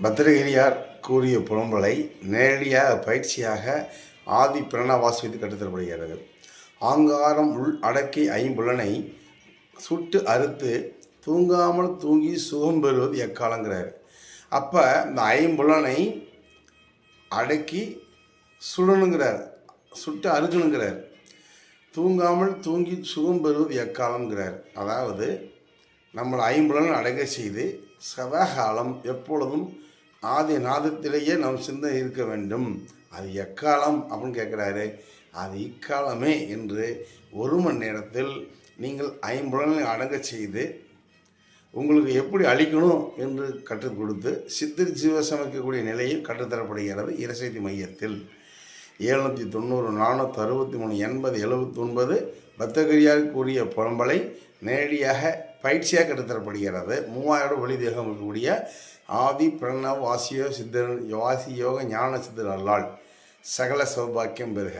பத்திரகிரியார் கூறிய புலம்பலை நேரடியாக பயிற்சியாக ஆதி பிரணவாசியத்து கற்றுத்தரப்படுகிறது. ஆங்காரம் உள் அடக்கி ஐம்புலனை சுட்டு அறுத்து தூங்காமல் தூங்கி சுகம் பெறுவது எக்காலங்கிறார். அப்போ இந்த ஐம்புலனை அடக்கி சுடணுங்கிறார், சுட்டு அறுக்கணுங்கிறார். தூங்காமல் தூங்கி சுகம் பெறுவது எக்காலங்கிறார். அதாவது நம்மளை ஐம்புலனை அடக்க செய்து சதாகாலம் எப்பொழுதும் ஆதி நாதத்திலேயே நம் சிந்தனை இருக்க வேண்டும். அது எக்காலம் அப்படின்னு கேட்குறாரு. அது இக்காலமே என்று 1 மணி நேரத்தில் நீங்கள் ஐம்புலனை அடங்க செய்து உங்களுக்கு எப்படி அளிக்கணும் என்று கற்றுக் கொடுத்து சித்திர ஜீவசமைக்கக்கூடிய நிலையில் கற்றுத்தரப்படுகிறது இரசக்தி மையத்தில். 790 463 80 79 பத்திரகிரியார் கூறிய புலம்பலை நேரடியாக பயிற்சியாக கற்றுத்தரப்படுகிறது. 3000 ஒளி தேகம் இருக்கக்கூடிய ஆதி பிரணவ வாசிய சித்தர் வாசி யோக ஞான சித்தர் அல்லால் சகல சௌபாக்கியம் பெறுக.